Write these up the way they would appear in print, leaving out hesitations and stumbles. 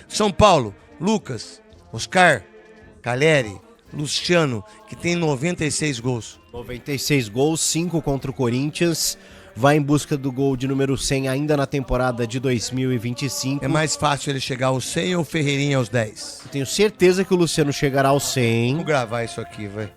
São Paulo, Lucas, Oscar, Caleri, Luciano, que tem 96 gols. 96 gols, 5 contra o Corinthians. Vai em busca do gol de número 100 ainda na temporada de 2025. É mais fácil ele chegar aos 100 ou o Ferreirinha aos 10? Eu tenho certeza que o Luciano chegará aos 100. Vou gravar isso aqui, vai.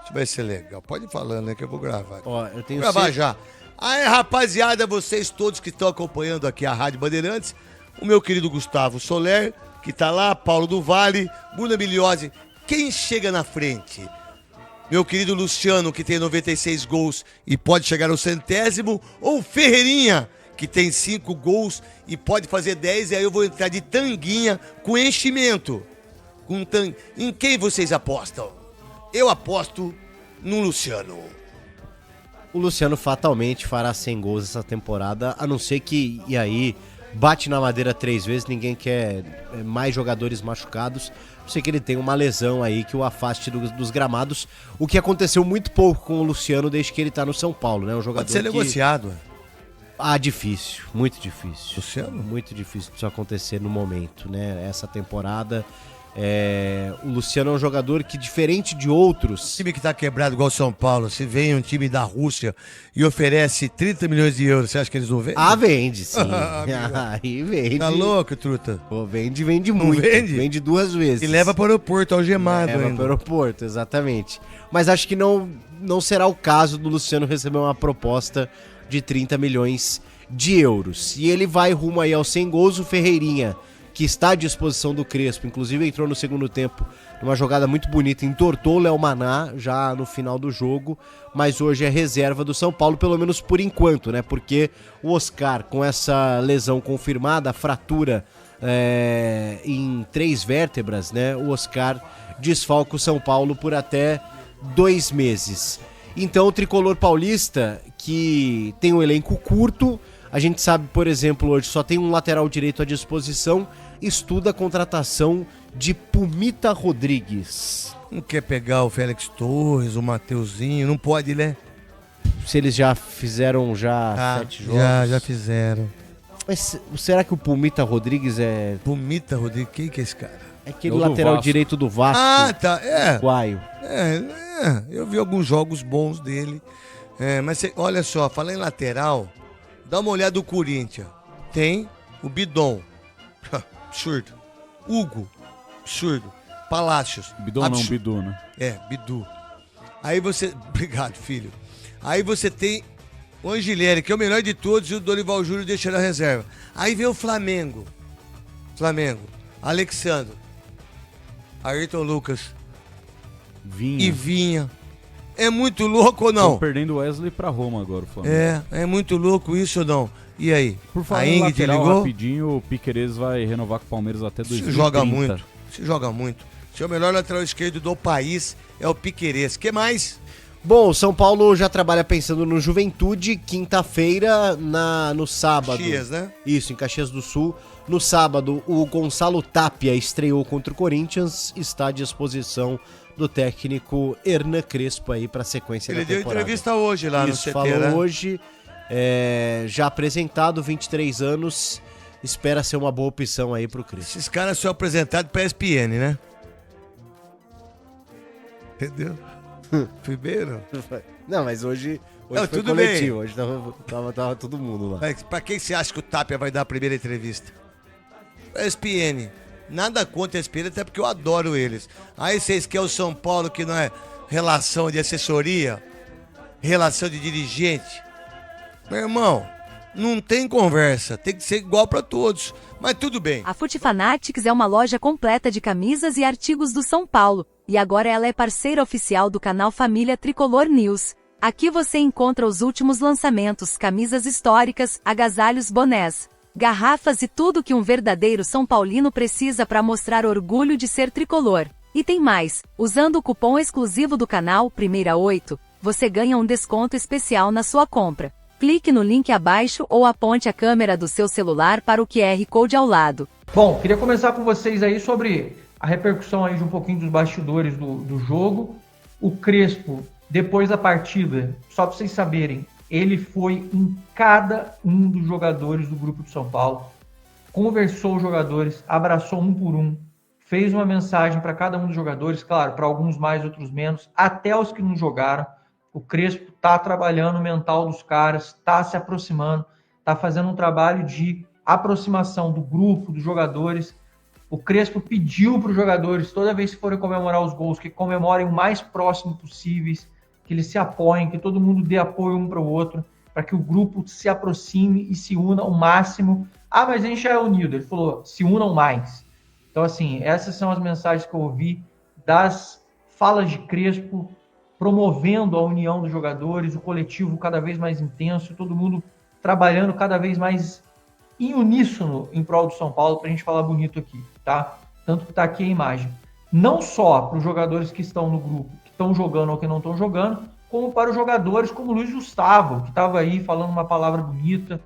Isso vai ser legal. Pode ir falando, né, que eu vou gravar. Ó, eu tenho Vou gravar já. Aí, rapaziada, vocês todos que estão acompanhando aqui a Rádio Bandeirantes, o meu querido Gustavo Soler, que tá lá, Paulo do Vale, Bruna Miliose. Quem chega na frente? Meu querido Luciano, que tem 96 gols e pode chegar ao 100º, ou Ferreirinha, que tem 5 gols e pode fazer 10, e aí eu vou entrar de tanguinha com enchimento. Em quem vocês apostam? Eu aposto no Luciano. O Luciano fatalmente fará 100 gols essa temporada, a não ser que, e aí, bate na madeira 3 vezes, ninguém quer mais jogadores machucados. Eu sei que ele tem uma lesão aí que o afaste dos gramados, o que aconteceu muito pouco com o Luciano desde que ele tá no São Paulo, né? Um jogador Pode ser negociado. Difícil, muito difícil. Luciano? Muito difícil disso acontecer no momento, né? Essa temporada, o Luciano é um jogador que, diferente de outros... Time que tá quebrado igual o São Paulo, se vem um time da Rússia e oferece 30 milhões de euros, você acha que eles vão ver? Vende sim. Aí vende. Tá louco, truta? Pô, vende muito. Vende 2 vezes. E leva para o aeroporto, algemado ainda. Leva para o aeroporto, exatamente. Mas acho que não será o caso do Luciano receber uma proposta de 30 milhões de euros. E ele vai rumo aí aos 100 gols. O Ferreirinha, que está à disposição do Crespo, inclusive entrou no segundo tempo numa jogada muito bonita, entortou o Léo Maná já no final do jogo, mas hoje é reserva do São Paulo, pelo menos por enquanto, né? Porque o Oscar, com essa lesão confirmada, a fratura em 3 vértebras, né? O Oscar desfalca o São Paulo por até 2 meses. Então o tricolor paulista, que tem um elenco curto, a gente sabe, por exemplo, hoje só tem um lateral direito à disposição, estuda a contratação de Pumita Rodrigues. Não quer pegar o Félix Torres, o Mateuzinho, não pode, né? Se eles já fizeram 7 jogos. Já fizeram. Mas será que o Pumita Rodrigues é... Pumita Rodrigues, quem que é esse cara? É aquele lateral direito do Vasco. Tá, Uruguaio. Eu vi alguns jogos bons dele. Mas olha só, falando em lateral, dá uma olhada do Corinthians. Tem o Bidon. Absurdo. Hugo. Absurdo. Palácios. Bidon não, Bidu, né? Bidu. Aí você... Obrigado, filho. Aí você tem o Angelieri, que é o melhor de todos, e o Dorival Júnior deixa na reserva. Aí vem o Flamengo. Alexandre. Ayrton Lucas. Vinha. E Vinha. É muito louco ou não? Estão perdendo o Wesley pra Roma agora, o Flamengo. É muito louco isso ou não? E aí? Por falar a em Ingrid lateral, ligou? rapidinho, o Piquerez vai renovar com o Palmeiras até 2030. Se joga muito. Se o melhor lateral esquerdo do país é o Piquerez. Que mais? Bom, o São Paulo já trabalha pensando no Juventude, quinta-feira, no sábado. Caxias, né? Isso, em Caxias do Sul. No sábado, o Gonçalo Tapia estreou contra o Corinthians, está à disposição do técnico Hernan Crespo aí para a sequência da temporada. Ele deu entrevista hoje lá no CT, falou né? hoje, já apresentado, 23 anos, espera ser uma boa opção aí pro Crespo. Esses caras são apresentados pra ESPN, né? Entendeu? Fui bem, não? Não, mas hoje Não, foi tudo coletivo, bem. hoje tava todo mundo lá. Mas pra quem você acha que o Tapia vai dar a primeira entrevista? ESPN. Nada contra a ESPN, até porque eu adoro eles. Aí vocês querem o São Paulo, que não é relação de assessoria, relação de dirigente. Meu irmão, não tem conversa, tem que ser igual pra todos. Mas tudo bem. A Fute Fanatics é uma loja completa de camisas e artigos do São Paulo, e agora ela é parceira oficial do canal Família Tricolor News. Aqui você encontra os últimos lançamentos, camisas históricas, agasalhos, bonés, garrafas e tudo que um verdadeiro São Paulino precisa para mostrar orgulho de ser tricolor. E tem mais, usando o cupom exclusivo do canal Primeira 8, você ganha um desconto especial na sua compra. Clique no link abaixo ou aponte a câmera do seu celular para o QR Code ao lado. Bom, queria começar com vocês aí sobre a repercussão aí de um pouquinho dos bastidores do jogo. O Crespo, depois da partida, só para vocês saberem, ele foi em cada um dos jogadores do grupo de São Paulo. conversou os jogadores, abraçou um por um, fez uma mensagem para cada um dos jogadores, claro, para alguns mais, outros menos, até os que não jogaram. O Crespo está trabalhando o mental dos caras, está se aproximando, está fazendo um trabalho de aproximação do grupo, dos jogadores. O Crespo pediu para os jogadores, toda vez que forem comemorar os gols, que comemorem o mais próximo possíveis, que eles se apoiem, que todo mundo dê apoio um para o outro, para que o grupo se aproxime e se una ao máximo. Ah, mas a gente já é unido. Ele falou, se unam mais. Então, assim, essas são as mensagens que eu ouvi das falas de Crespo, promovendo a união dos jogadores, o coletivo cada vez mais intenso, todo mundo trabalhando cada vez mais em uníssono em prol do São Paulo, para a gente falar bonito aqui, tá? Tanto que está aqui a imagem. Não só para os jogadores que estão no grupo, que estão jogando ou que não estão jogando, como para os jogadores como o Luiz Gustavo, que estava aí falando uma palavra bonita,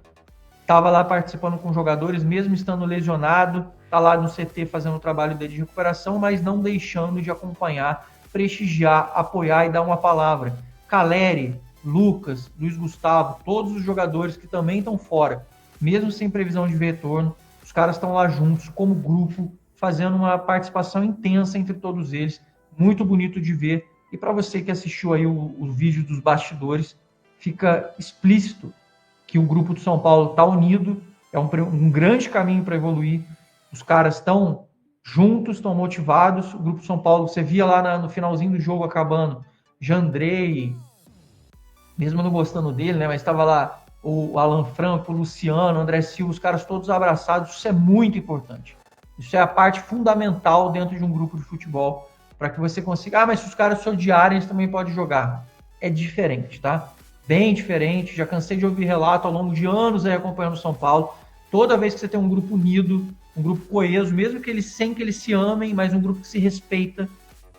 estava lá participando com jogadores, mesmo estando lesionado, está lá no CT fazendo o trabalho dele de recuperação, mas não deixando de acompanhar, prestigiar, apoiar e dar uma palavra. Caleri, Lucas, Luiz Gustavo, todos os jogadores que também estão fora, mesmo sem previsão de retorno, os caras estão lá juntos, como grupo, fazendo uma participação intensa entre todos eles, muito bonito de ver. E para você que assistiu aí o vídeo dos bastidores, fica explícito que o grupo do São Paulo está unido, é um grande caminho para evoluir, os caras estão juntos, estão motivados, o grupo do São Paulo, você via lá no finalzinho do jogo acabando, Jandrei, mesmo não gostando dele, né, mas estava lá o Alan Franco, o Luciano, o André Silva, os caras todos abraçados, isso é muito importante. Isso é a parte fundamental dentro de um grupo de futebol, para que você consiga... Ah, mas se os caras se odiarem, eles também podem jogar. É diferente, tá? Bem diferente, já cansei de ouvir relato ao longo de anos aí acompanhando o São Paulo. Toda vez que você tem um grupo unido, um grupo coeso, mesmo que eles sem que eles se amem, mas um grupo que se respeita,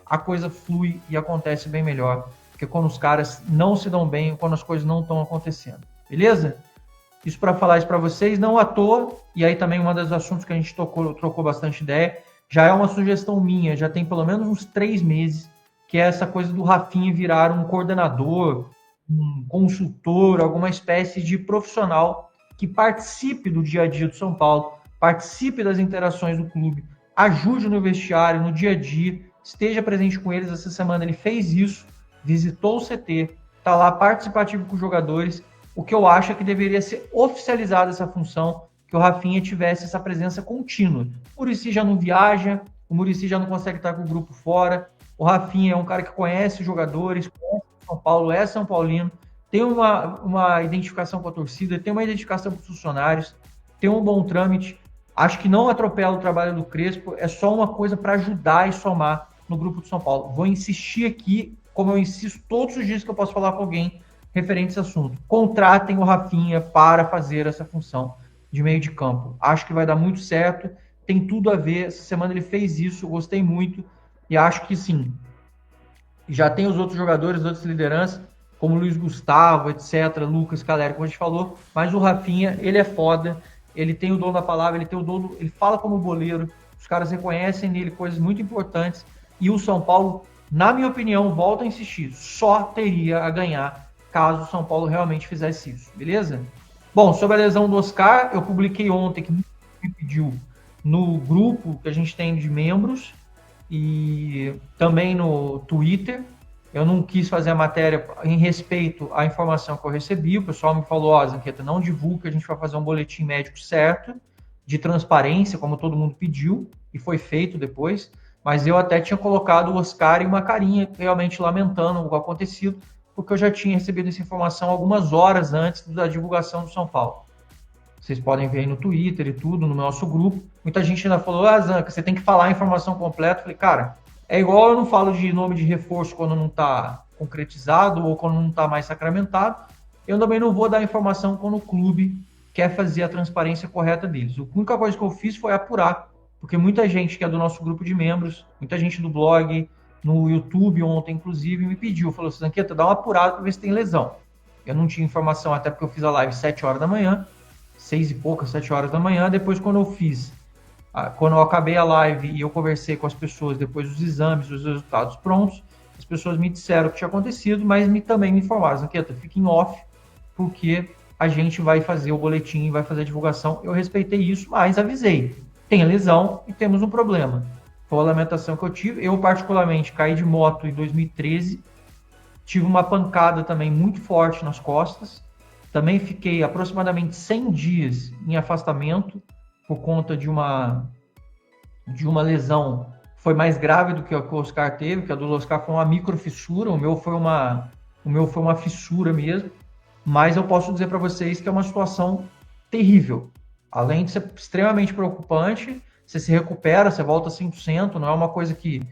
a coisa flui e acontece bem melhor. Porque quando os caras não se dão bem, quando as coisas não estão acontecendo. Beleza? Isso para falar isso para vocês, não à toa, e aí também um dos assuntos que a gente trocou bastante ideia, já é uma sugestão minha, já tem pelo menos uns 3 meses, que é essa coisa do Rafinha virar um coordenador, um consultor, alguma espécie de profissional que participe do dia a dia do São Paulo, participe das interações do clube, ajude no vestiário, no dia a dia, esteja presente com eles. Essa semana ele fez isso, visitou o CT, está lá participativo com os jogadores. O que eu acho é que deveria ser oficializada essa função, que o Rafinha tivesse essa presença contínua. O Muricy já não viaja, o Muricy já não consegue estar com o grupo fora, o Rafinha é um cara que conhece os jogadores, conhece o São Paulo, é São Paulino, tem uma identificação com a torcida, tem uma identificação com os funcionários, tem um bom trâmite. Acho que não atropela o trabalho do Crespo, é só uma coisa para ajudar e somar no grupo do São Paulo. Vou insistir aqui, como eu insisto todos os dias que eu posso falar com alguém referente a esse assunto. Contratem o Rafinha para fazer essa função de meio de campo. Acho que vai dar muito certo, tem tudo a ver. Essa semana ele fez isso, eu gostei muito e acho que sim. Já tem os outros jogadores, outras lideranças, como Luiz Gustavo, etc., Lucas, Caleri, como a gente falou, mas o Rafinha, ele é foda, ele tem o dom da palavra, ele tem o dom ele fala como boleiro, os caras reconhecem nele coisas muito importantes, e o São Paulo, na minha opinião, volto a insistir, só teria a ganhar caso o São Paulo realmente fizesse isso, beleza? Bom, sobre a lesão do Oscar, eu publiquei ontem, que me pediu, no grupo que a gente tem de membros, e também no Twitter. Eu não quis fazer a matéria em respeito à informação que eu recebi. O pessoal me falou, ó, Zanqueta, não divulga, a gente vai fazer um boletim médico certo, de transparência, como todo mundo pediu, e foi feito depois. Mas eu até tinha colocado o Oscar em uma carinha, realmente lamentando o acontecido, porque eu já tinha recebido essa informação algumas horas antes da divulgação do São Paulo. Vocês podem ver aí no Twitter e tudo, no nosso grupo. Muita gente ainda falou, ah, Zanca, você tem que falar a informação completa. Eu falei, cara, é igual eu não falo de nome de reforço quando não está concretizado ou quando não está mais sacramentado. Eu também não vou dar informação quando o clube quer fazer a transparência correta deles. A única coisa que eu fiz foi apurar, porque muita gente que é do nosso grupo de membros, muita gente do blog, no YouTube ontem, inclusive, me pediu, falou assim, Zanqueta, dá uma apurada para ver se tem lesão. Eu não tinha informação, até porque eu fiz a live 7 horas da manhã, 6 e poucas, 7 horas da manhã. Depois, quando eu acabei a live e eu conversei com as pessoas depois dos exames, os resultados prontos, as pessoas me disseram o que tinha acontecido, mas também me informaram, Zanqueta, fica em off, porque a gente vai fazer o boletim, vai fazer a divulgação. Eu respeitei isso, mas avisei. Tem lesão e temos um problema. Foi a lamentação que eu tive. Eu, particularmente, caí de moto em 2013. Tive uma pancada também muito forte nas costas. Também fiquei aproximadamente 100 dias em afastamento por conta de uma lesão que foi mais grave do que a que o Oscar teve, que a do Oscar foi uma microfissura, o meu foi uma fissura mesmo. Mas eu posso dizer para vocês que é uma situação terrível. Além de ser extremamente preocupante, você se recupera, você volta 100%, não é uma coisa que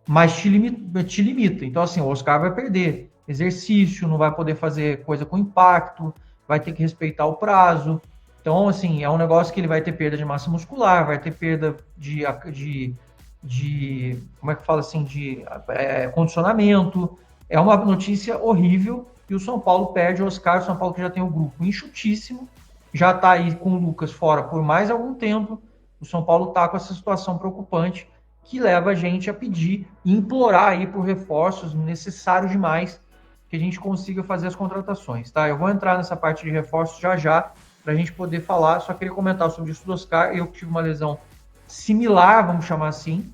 mais te limita. Então, assim, o Oscar vai perder exercício, não vai poder fazer coisa com impacto, vai ter que respeitar o prazo. Então, assim, é um negócio que ele vai ter perda de massa muscular, vai ter perda de como é que fala assim, de condicionamento. É uma notícia horrível e o São Paulo perde o Oscar, o São Paulo que já tem um grupo enxutíssimo, já está aí com o Lucas fora por mais algum tempo. O São Paulo está com essa situação preocupante que leva a gente a pedir e implorar aí por reforços necessários demais que a gente consiga fazer as contratações, tá? Eu vou entrar nessa parte de reforços já para a gente poder falar. Só queria comentar sobre isso do Oscar. Eu tive uma lesão similar, vamos chamar assim,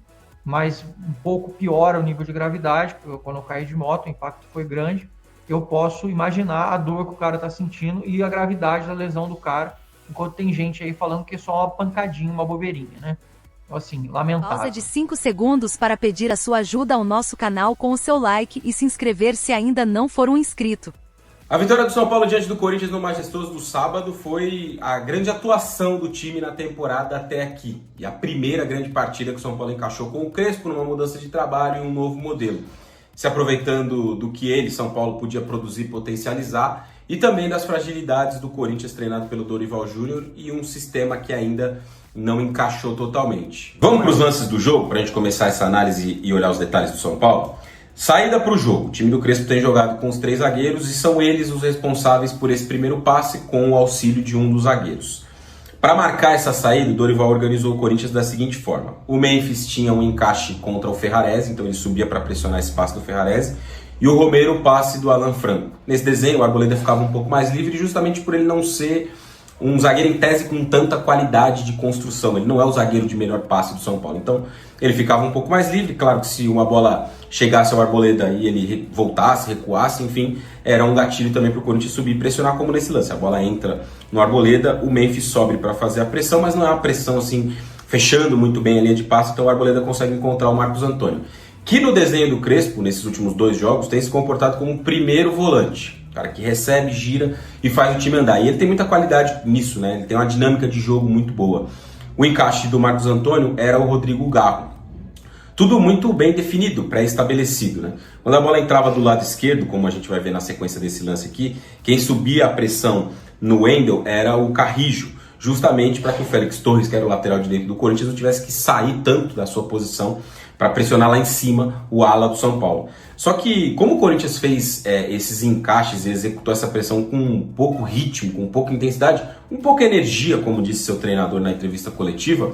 mas um pouco pior o nível de gravidade, porque quando eu caí de moto, o impacto foi grande. Eu posso imaginar a dor que o cara está sentindo e a gravidade da lesão do cara, enquanto tem gente aí falando que é só uma pancadinha, uma bobeirinha, né? Então, assim, lamentável. Pausa de 5 segundos para pedir a sua ajuda ao nosso canal com o seu like e se inscrever se ainda não for um inscrito. A vitória do São Paulo diante do Corinthians no Majestoso do sábado foi a grande atuação do time na temporada até aqui. E a primeira grande partida que o São Paulo encaixou com o Crespo numa mudança de trabalho e um novo modelo. Se aproveitando do que ele, São Paulo, podia produzir e potencializar, e também das fragilidades do Corinthians treinado pelo Dorival Júnior e um sistema que ainda não encaixou totalmente. Vamos para os lances do jogo, para a gente começar essa análise e olhar os detalhes do São Paulo? Saída para o jogo. O time do Crespo tem jogado com os 3 zagueiros e são eles os responsáveis por esse primeiro passe com o auxílio de um dos zagueiros. Para marcar essa saída, o Dorival organizou o Corinthians da seguinte forma. O Memphis tinha um encaixe contra o Ferrarese, então ele subia para pressionar esse passe do Ferrarese, e o Romero o passe do Alan Franco. Nesse desenho, o Arboleda ficava um pouco mais livre, justamente por ele não ser um zagueiro em tese com tanta qualidade de construção. Ele não é o zagueiro de melhor passe do São Paulo. Então, ele ficava um pouco mais livre. Claro que se uma bola chegasse ao Arboleda e ele voltasse, recuasse, enfim, era um gatilho também para o Corinthians subir e pressionar, como nesse lance. A bola entra no Arboleda, o Memphis sobe para fazer a pressão, mas não é uma pressão assim, fechando muito bem a linha de passe, então o Arboleda consegue encontrar o Marcos Antônio, que no desenho do Crespo, nesses últimos 2 jogos, tem se comportado como o primeiro volante. Cara que recebe, gira e faz o time andar. E ele tem muita qualidade nisso, né? Ele tem uma dinâmica de jogo muito boa. O encaixe do Marcos Antônio era o Rodrigo Garro. Tudo muito bem definido, pré-estabelecido, né? Quando a bola entrava do lado esquerdo, como a gente vai ver na sequência desse lance aqui, quem subia a pressão no Wendel era o Carrijo, justamente para que o Félix Torres, que era o lateral direito do Corinthians, não tivesse que sair tanto da sua posição para pressionar lá em cima o ala do São Paulo. Só que, como o Corinthians fez esses encaixes e executou essa pressão com um pouco ritmo, com pouca intensidade, um pouco energia, como disse seu treinador na entrevista coletiva,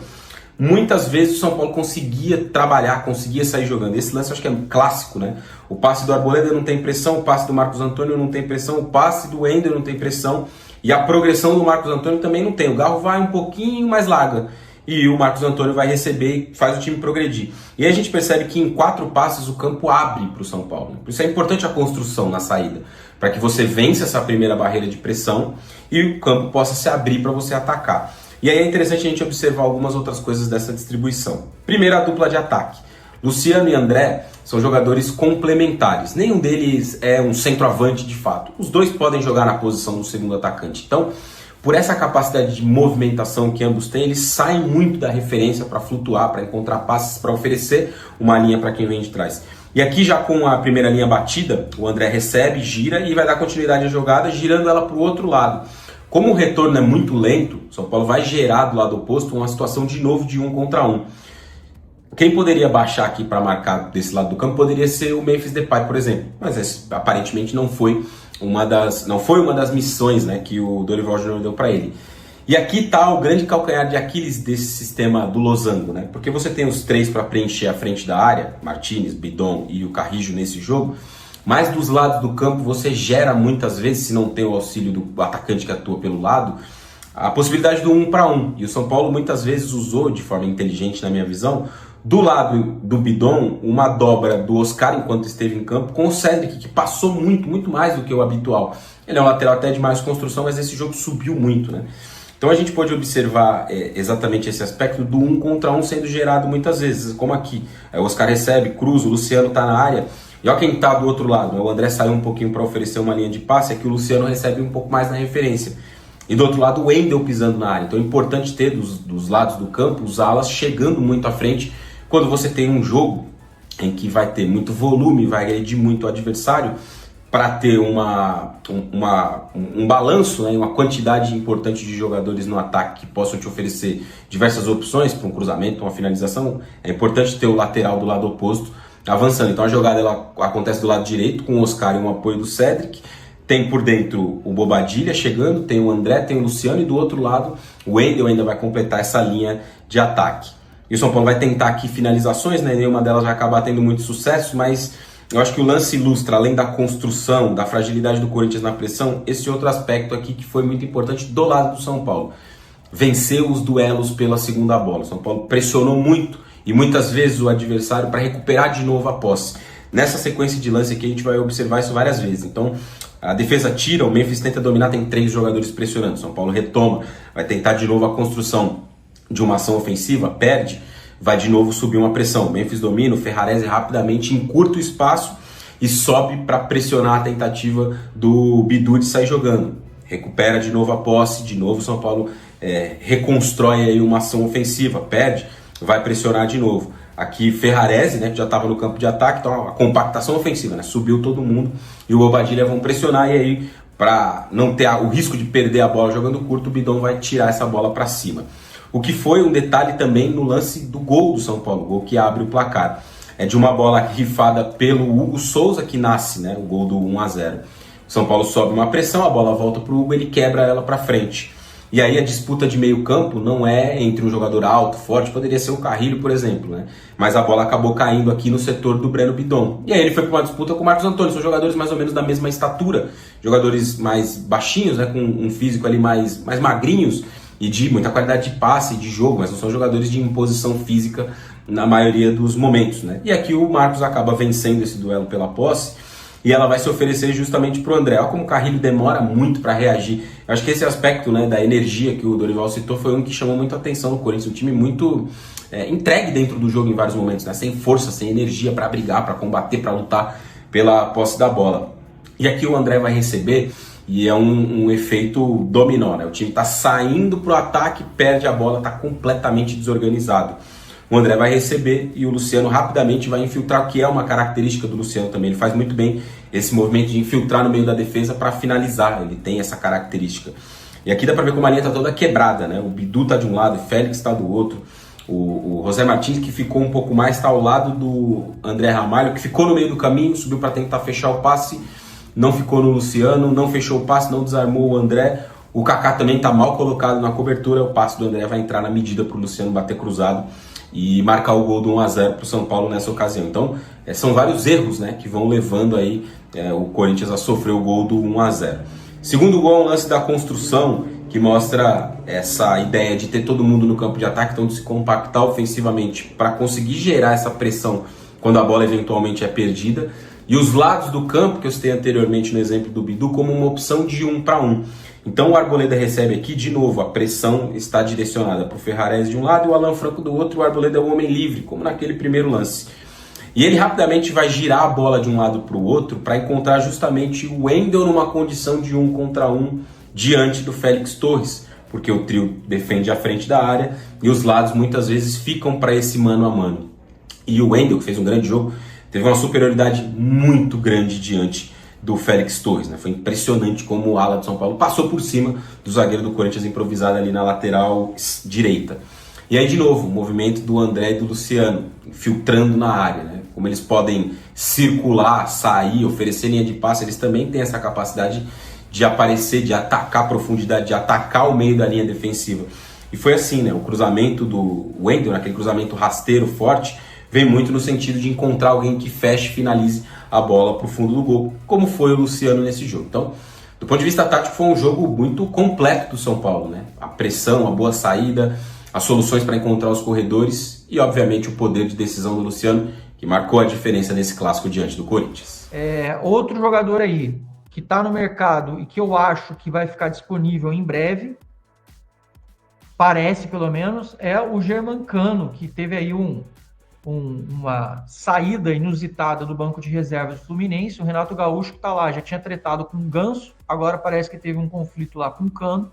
muitas vezes o São Paulo conseguia trabalhar, conseguia sair jogando. Esse lance eu acho que é clássico, né? O passe do Arboleda não tem pressão, o passe do Marcos Antônio não tem pressão, o passe do Wendel não tem pressão, e a progressão do Marcos Antônio também não tem. O Garro vai um pouquinho mais larga, e o Marcos Antônio vai receber e faz o time progredir. E aí a gente percebe que em 4 passes o campo abre para o São Paulo. Por isso é importante a construção na saída, para que você vença essa primeira barreira de pressão e o campo possa se abrir para você atacar. E aí é interessante a gente observar algumas outras coisas dessa distribuição. Primeiro, a dupla de ataque. Luciano e André são jogadores complementares. Nenhum deles é um centroavante de fato. Os dois podem jogar na posição do segundo atacante. Então, por essa capacidade de movimentação que ambos têm, eles saem muito da referência para flutuar, para encontrar passes, para oferecer uma linha para quem vem de trás. E aqui já com a primeira linha batida, o André recebe, gira e vai dar continuidade à jogada, girando ela para o outro lado. Como o retorno é muito lento, o São Paulo vai gerar do lado oposto uma situação de novo de 1 contra 1. Quem poderia baixar aqui para marcar desse lado do campo poderia ser o Memphis Depay, por exemplo. Mas aparentemente não foi uma das missões, né, que o Dorival Júnior deu para ele. E aqui está o grande calcanhar de Aquiles desse sistema do losango, né? Porque você tem os 3 para preencher a frente da área, Martínez, Bidon e o Carrijo nesse jogo, mas dos lados do campo você gera muitas vezes, se não tem o auxílio do atacante que atua pelo lado, a possibilidade do 1 para 1. E o São Paulo muitas vezes usou, de forma inteligente na minha visão, do lado do Bidon, uma dobra do Oscar enquanto esteve em campo com o Cedric, que passou muito mais do que o habitual. Ele é um lateral até de mais construção, mas esse jogo subiu muito, né? Então a gente pode observar exatamente esse aspecto do 1 contra 1 sendo gerado muitas vezes, como aqui. O Oscar recebe, cruza, o Luciano está na área, e olha quem está do outro lado. O André saiu um pouquinho para oferecer uma linha de passe, aqui o Luciano recebe um pouco mais na referência. E do outro lado o Wendel pisando na área. Então é importante ter dos lados do campo os alas chegando muito à frente quando você tem um jogo em que vai ter muito volume, vai agredir muito o adversário, para ter um balanço, né, uma quantidade importante de jogadores no ataque que possam te oferecer diversas opções para um cruzamento, uma finalização. É importante ter o lateral do lado oposto avançando. Então a jogada ela acontece do lado direito com o Oscar e um apoio do Cedric. Tem por dentro o Bobadilla chegando, tem o André, tem o Luciano, e do outro lado o Wendel ainda vai completar essa linha de ataque. E o São Paulo vai tentar aqui finalizações, né? Nenhuma delas vai acabar tendo muito sucesso, mas eu acho que o lance ilustra, além da construção, da fragilidade do Corinthians na pressão, esse outro aspecto aqui que foi muito importante do lado do São Paulo. Venceu os duelos pela segunda bola. O São Paulo pressionou muito e muitas vezes o adversário para recuperar de novo a posse. Nessa sequência de lance aqui a gente vai observar isso várias vezes. Então a defesa tira, o Memphis tenta dominar, tem 3 jogadores pressionando. O São Paulo retoma, vai tentar de novo a construção de uma ação ofensiva, perde, vai de novo subir uma pressão. O Memphis domina, o Ferrarese rapidamente encurta o espaço e sobe para pressionar a tentativa do Bidu de sair jogando. Recupera de novo a posse, de novo o São Paulo reconstrói aí uma ação ofensiva, perde, vai pressionar de novo. Aqui Ferrarese, né, que já estava no campo de ataque, então a compactação ofensiva, né, subiu todo mundo e o Bobadilla vão pressionar, e aí para não ter o risco de perder a bola jogando curto, o Bidon vai tirar essa bola para cima. O que foi um detalhe também no lance do gol do São Paulo, o gol que abre o placar. É de uma bola rifada pelo Hugo Souza que nasce, né, o gol do 1-0. O São Paulo sobe uma pressão, a bola volta para o Hugo, ele quebra ela para frente. E aí a disputa de meio campo não é entre um jogador alto, forte, poderia ser o Carrilho, por exemplo, né? Mas a bola acabou caindo aqui no setor do Breno Bidon. E aí ele foi para uma disputa com o Marcos Antônio, são jogadores mais ou menos da mesma estatura, jogadores mais baixinhos, né, com um físico ali mais magrinhos, e de muita qualidade de passe e de jogo, mas não são jogadores de imposição física na maioria dos momentos, né? E aqui o Marcos acaba vencendo esse duelo pela posse, e ela vai se oferecer justamente para o André. Olha como o Carrilho demora muito para reagir. Eu acho que esse aspecto, né, da energia que o Dorival citou foi um que chamou muito a atenção no Corinthians. Um time muito entregue dentro do jogo em vários momentos, né? Sem força, sem energia para brigar, para combater, para lutar pela posse da bola. E aqui o André vai receber, e é um efeito dominó, né? O time está saindo para o ataque, perde a bola, está completamente desorganizado. O André vai receber e o Luciano rapidamente vai infiltrar, que é uma característica do Luciano também. Ele faz muito bem esse movimento de infiltrar no meio da defesa para finalizar, ele tem essa característica. E aqui dá para ver como a linha está toda quebrada, né? O Bidu está de um lado, o Félix está do outro. O José Martins, que ficou um pouco mais, está ao lado do André Ramalho, que ficou no meio do caminho, subiu para tentar fechar o passe, não ficou no Luciano, não fechou o passe, não desarmou o André. O Kaká também está mal colocado na cobertura, o passe do André vai entrar na medida para o Luciano bater cruzado e marcar o gol do 1-0 para o São Paulo nessa ocasião. Então, são vários erros, né, que vão levando aí o Corinthians a sofrer o gol do 1-0. Segundo gol, um lance da construção, que mostra essa ideia de ter todo mundo no campo de ataque, então de se compactar ofensivamente para conseguir gerar essa pressão quando a bola eventualmente é perdida. E os lados do campo, que eu citei anteriormente no exemplo do Bidu, como uma opção de 1 para 1. Então o Arboleda recebe aqui, de novo, a pressão está direcionada para o Ferrarese de um lado e o Alan Franco do outro. O Arboleda é o homem livre, como naquele primeiro lance. E ele rapidamente vai girar a bola de um lado para o outro para encontrar justamente o Wendel numa condição de 1 contra 1 diante do Félix Torres, porque o trio defende a frente da área e os lados muitas vezes ficam para esse mano a mano. E o Wendel, que fez um grande jogo, teve uma superioridade muito grande diante do Félix Torres, né? Foi impressionante como o ala do São Paulo passou por cima do zagueiro do Corinthians improvisado ali na lateral direita. E aí de novo, o movimento do André e do Luciano, filtrando na área, né? Como eles podem circular, sair, oferecer linha de passe, eles também têm essa capacidade de aparecer, de atacar a profundidade, de atacar o meio da linha defensiva. E foi assim, né? O cruzamento do Wendel, aquele cruzamento rasteiro, forte, vem muito no sentido de encontrar alguém que feche e finalize a bola para o fundo do gol, como foi o Luciano nesse jogo. Então, do ponto de vista tático, foi um jogo muito completo do São Paulo, né? A pressão, a boa saída, as soluções para encontrar os corredores e, obviamente, o poder de decisão do Luciano, que marcou a diferença nesse clássico diante do Corinthians. Outro jogador aí que está no mercado e que eu acho que vai ficar disponível em breve, parece pelo menos, é o Germancano, que teve aí uma saída inusitada do banco de reservas do Fluminense. O Renato Gaúcho, que está lá, já tinha tretado com o Ganso, agora parece que teve um conflito lá com o Cano.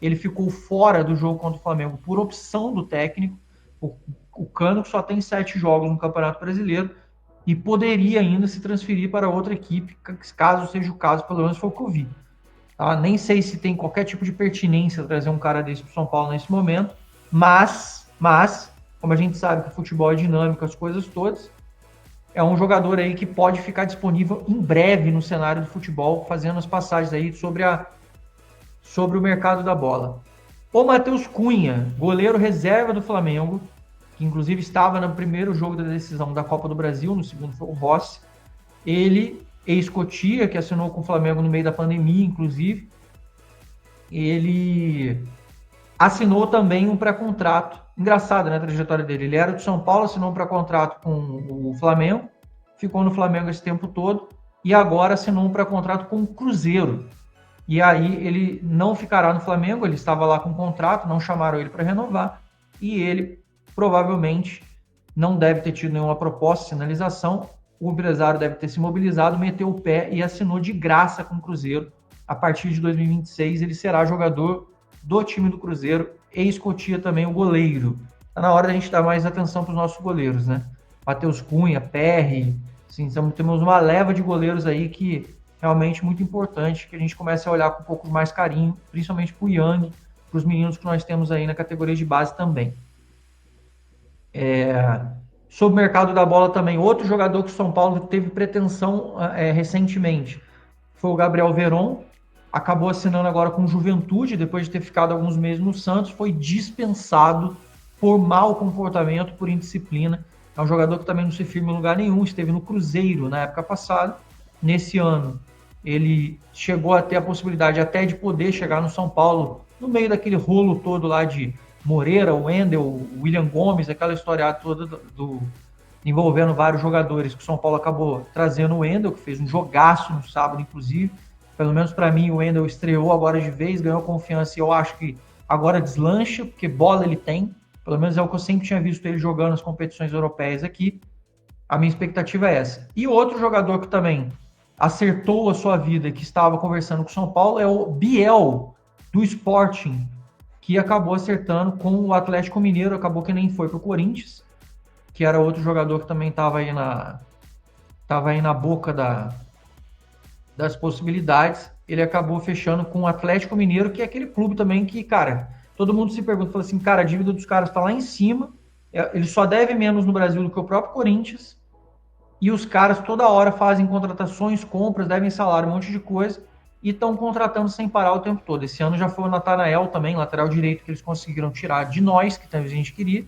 Ele ficou fora do jogo contra o Flamengo por opção do técnico. O Cano, que só tem 7 jogos no Campeonato Brasileiro, e poderia ainda se transferir para outra equipe, caso seja o caso, pelo menos foi o que eu vi. Tá? Nem sei se tem qualquer tipo de pertinência trazer um cara desse para o São Paulo nesse momento, mas, como a gente sabe que o futebol é dinâmico, as coisas todas, é um jogador aí que pode ficar disponível em breve no cenário do futebol, fazendo as passagens aí sobre o mercado da bola. O Matheus Cunha, goleiro reserva do Flamengo, que inclusive estava no primeiro jogo da decisão da Copa do Brasil, no segundo foi o Rossi. Ele, ex-Cotia, que assinou com o Flamengo no meio da pandemia, inclusive, ele assinou também um pré-contrato. Engraçado, né, a trajetória dele. Ele era do São Paulo, assinou um pré-contrato com o Flamengo, ficou no Flamengo esse tempo todo, e agora assinou um pré-contrato com o Cruzeiro. E aí ele não ficará no Flamengo, ele estava lá com contrato, não chamaram ele para renovar, e ele provavelmente não deve ter tido nenhuma proposta de sinalização. O empresário deve ter se mobilizado, meteu o pé e assinou de graça com o Cruzeiro. A partir de 2026 ele será jogador do time do Cruzeiro, ex-Cotia também, o goleiro. Está na hora da gente dar mais atenção para os nossos goleiros, né? Matheus Cunha, Perry, assim, temos uma leva de goleiros aí que realmente muito importante, que a gente comece a olhar com um pouco mais carinho, principalmente para o Yang, para os meninos que nós temos aí na categoria de base também. Sobre o mercado da bola também, outro jogador que o São Paulo teve pretensão recentemente foi o Gabriel Veron, acabou assinando agora com Juventude, depois de ter ficado alguns meses no Santos, foi dispensado por mau comportamento, por indisciplina. É um jogador que também não se firma em lugar nenhum, esteve no Cruzeiro na época passada. Nesse ano, ele chegou a ter a possibilidade até de poder chegar no São Paulo, no meio daquele rolo todo lá de Moreira, o Wendel, o William Gomes, aquela história toda envolvendo vários jogadores, que o São Paulo acabou trazendo o Wendel, que fez um jogaço no sábado, inclusive. Pelo menos para mim, o Wendel estreou agora de vez, ganhou confiança e eu acho que agora deslancha, porque bola ele tem. Pelo menos é o que eu sempre tinha visto ele jogando nas competições europeias aqui. A minha expectativa é essa. E outro jogador que também acertou a sua vida, que estava conversando com o São Paulo, é o Biel, do Sporting, que acabou acertando com o Atlético Mineiro, acabou que nem foi para o Corinthians, que era outro jogador que também estava aí na boca das possibilidades. Ele acabou fechando com o Atlético Mineiro, que é aquele clube também que, cara, todo mundo se pergunta, fala assim, cara, a dívida dos caras está lá em cima, ele só deve menos no Brasil do que o próprio Corinthians, e os caras toda hora fazem contratações, compras, devem salário, um monte de coisa, e estão contratando sem parar o tempo todo. Esse ano já foi o Natanael também, lateral direito, que eles conseguiram tirar de nós, que talvez a gente queria,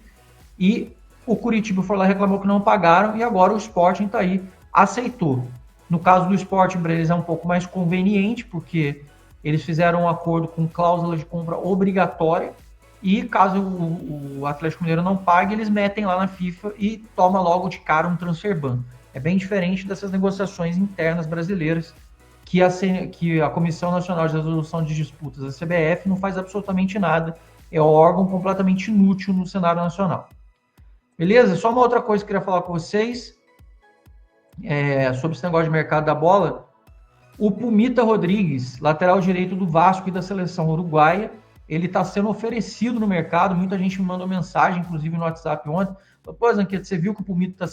e o Curitiba foi lá e reclamou que não pagaram, e agora o Sporting está aí, aceitou. No caso do Sporting, para eles é um pouco mais conveniente, porque eles fizeram um acordo com cláusula de compra obrigatória, e caso o Atlético Mineiro não pague, eles metem lá na FIFA e toma logo de cara um transfer ban. É bem diferente dessas negociações internas brasileiras, que a Comissão Nacional de Resolução de Disputas, a CBF, não faz absolutamente nada. É um órgão completamente inútil no cenário nacional. Beleza? Só uma outra coisa que eu queria falar com vocês sobre esse negócio de mercado da bola. O Pumita Rodrigues, lateral direito do Vasco e da seleção uruguaia, ele está sendo oferecido no mercado. Muita gente me mandou mensagem, inclusive no WhatsApp ontem. Pô, Zanqueta, você viu que o Pumita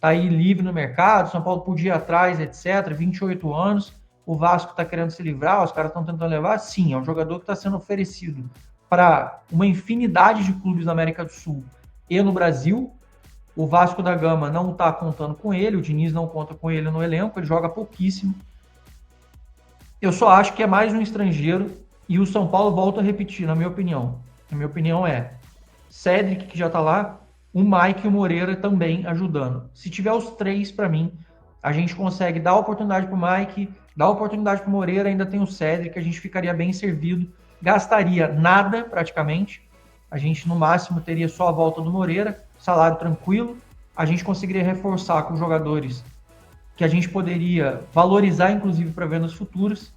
tá aí livre no mercado, São Paulo podia ir atrás, etc. 28 anos, o Vasco está querendo se livrar, os caras estão tentando levar. Sim, é um jogador que está sendo oferecido para uma infinidade de clubes na América do Sul e no Brasil. O Vasco da Gama não está contando com ele, o Diniz não conta com ele no elenco, ele joga pouquíssimo. Eu só acho que é mais um estrangeiro e o São Paulo volta a repetir, na minha opinião. A minha opinião é Cédric, que já está lá, o Mike e o Moreira também ajudando. Se tiver os três, para mim, a gente consegue dar oportunidade para o Mike, dar oportunidade para o Moreira, ainda tem o Cédric, a gente ficaria bem servido, gastaria nada praticamente, a gente no máximo teria só a volta do Moreira, salário tranquilo, a gente conseguiria reforçar com jogadores que a gente poderia valorizar, inclusive, para vendas futuras,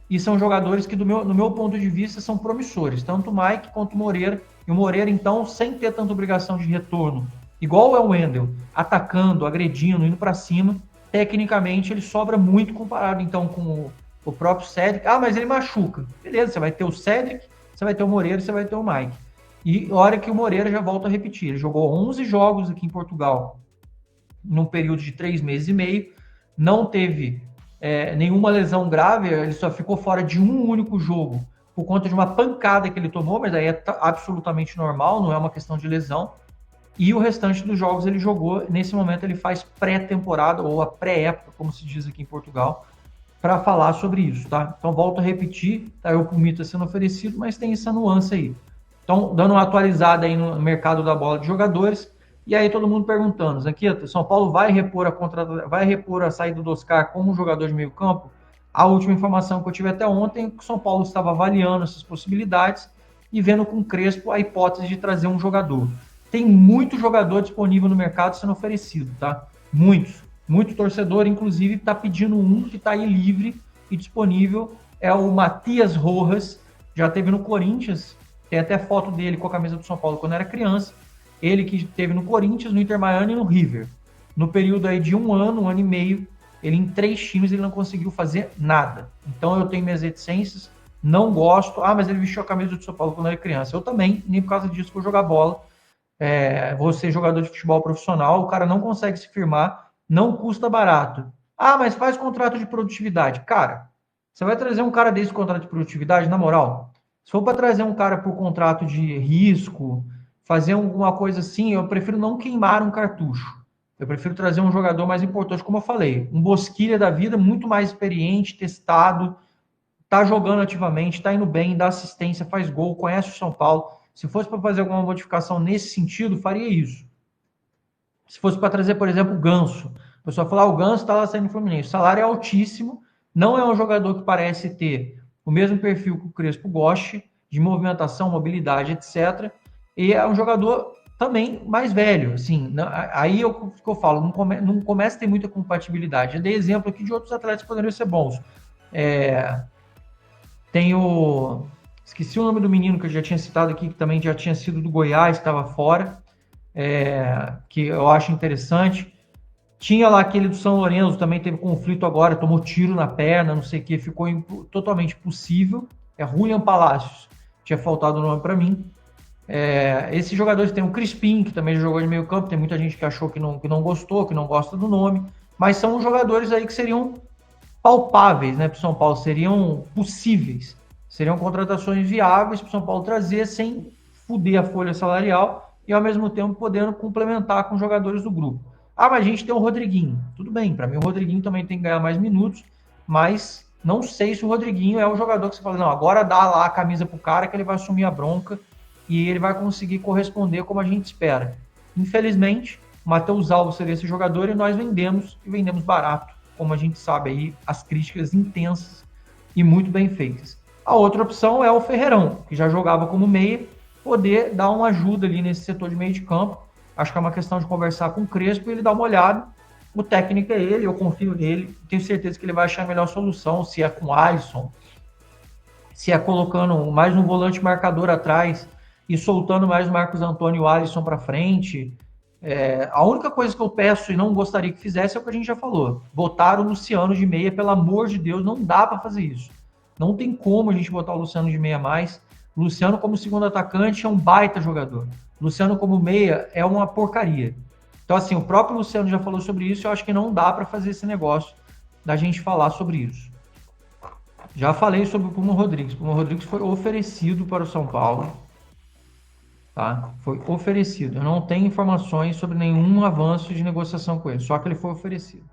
e são jogadores que, no meu ponto de vista, são promissores, tanto o Mike quanto o Moreira, e o Moreira, então, sem ter tanta obrigação de retorno, igual é o Wendel, atacando, agredindo, indo para cima, tecnicamente ele sobra muito comparado, então, com o próprio Cédric. Ah, mas ele machuca. Beleza, você vai ter o Cédric, você vai ter o Moreira, você vai ter o Mike. E a hora que o Moreira, já volta a repetir, ele jogou 11 jogos aqui em Portugal, num período de 3 meses e meio, não teve nenhuma lesão grave, ele só ficou fora de um único jogo por conta de uma pancada que ele tomou, mas aí é absolutamente normal, não é uma questão de lesão. E o restante dos jogos ele jogou, nesse momento ele faz pré-temporada, ou a pré-época, como se diz aqui em Portugal, para falar sobre isso, tá? Então, volto a repetir, tá? O Pumita sendo oferecido, mas tem essa nuance aí. Então, dando uma atualizada aí no mercado da bola de jogadores, e aí todo mundo perguntando, Zanqueta, São Paulo vai repor a saída do Oscar como um jogador de meio campo? A última informação que eu tive até ontem é que o São Paulo estava avaliando essas possibilidades e vendo com o Crespo a hipótese de trazer um jogador. Tem muito jogador disponível no mercado sendo oferecido, tá? Muitos. Muito torcedor, inclusive, está pedindo um que está aí livre e disponível. É o Matias Rojas, já teve no Corinthians, tem até foto dele com a camisa do São Paulo quando era criança. Ele que teve no Corinthians, no Inter Miami e no River. No período aí de um ano e meio, ele em 3 times ele não conseguiu fazer nada. Então eu tenho minhas reticências, não gosto. Ah, mas ele vestiu a camisa do São Paulo quando era criança. Eu também, nem por causa disso vou jogar bola. Vou ser jogador de futebol profissional, o cara não consegue se firmar, não custa barato. Ah, mas faz contrato de produtividade. Cara, você vai trazer um cara desse contrato de produtividade, na moral? Se for para trazer um cara por contrato de risco, fazer alguma coisa assim, eu prefiro não queimar um cartucho. Eu prefiro trazer um jogador mais importante, como eu falei, um Bosquilha da vida, muito mais experiente, testado, tá jogando ativamente, tá indo bem, dá assistência, faz gol, conhece o São Paulo. Se fosse para fazer alguma modificação nesse sentido, faria isso. Se fosse para trazer, por exemplo, o Ganso. O pessoal falar, o Ganso está lá saindo do Fluminense. O salário é altíssimo, não é um jogador que parece ter o mesmo perfil que o Crespo goste, de movimentação, mobilidade, etc. E é um jogador também mais velho. Assim, aí eu falo, não começa a ter muita compatibilidade. Eu dei exemplo aqui de outros atletas que poderiam ser bons. Tem o... Esqueci o nome do menino que eu já tinha citado aqui, que também já tinha sido do Goiás, estava fora, que eu acho interessante. Tinha lá aquele do São Lourenço, também teve conflito agora, tomou tiro na perna, não sei o que, ficou totalmente possível. É Julian Palacios, tinha faltado o nome para mim. Esses jogadores tem o Crispim, que também jogou de meio campo, tem muita gente que achou que não gostou, que não gosta do nome, mas são jogadores aí que seriam palpáveis, né, para o São Paulo, seriam possíveis. Seriam contratações viáveis para o São Paulo trazer sem fuder a folha salarial e, ao mesmo tempo, podendo complementar com os jogadores do grupo. Ah, mas a gente tem o Rodriguinho. Tudo bem, para mim o Rodriguinho também tem que ganhar mais minutos, mas não sei se o Rodriguinho é o jogador que você fala, não, agora dá lá a camisa pro cara que ele vai assumir a bronca e ele vai conseguir corresponder como a gente espera. Infelizmente, o Matheus Alves seria esse jogador e nós vendemos barato, como a gente sabe aí, as críticas intensas e muito bem feitas. A outra opção é o Ferreirão, que já jogava como meia, poder dar uma ajuda ali nesse setor de meio de campo. Acho que é uma questão de conversar com o Crespo e ele dar uma olhada. O técnico é ele, eu confio nele, tenho certeza que ele vai achar a melhor solução, se é com o Alisson, se é colocando mais um volante marcador atrás e soltando mais o Marcos Antônio e o Alisson para frente. A única coisa que eu peço e não gostaria que fizesse é o que a gente já falou. Botar o Luciano de meia, pelo amor de Deus, não dá para fazer isso. Não tem como a gente botar o Luciano de meia mais. O Luciano como segundo atacante é um baita jogador. O Luciano como meia é uma porcaria. Então, assim, o próprio Luciano já falou sobre isso e eu acho que não dá para fazer esse negócio da gente falar sobre isso. Já falei sobre o Puma Rodrigues. O Puma Rodrigues foi oferecido para o São Paulo. Tá? Foi oferecido. Eu não tenho informações sobre nenhum avanço de negociação com ele, só que ele foi oferecido.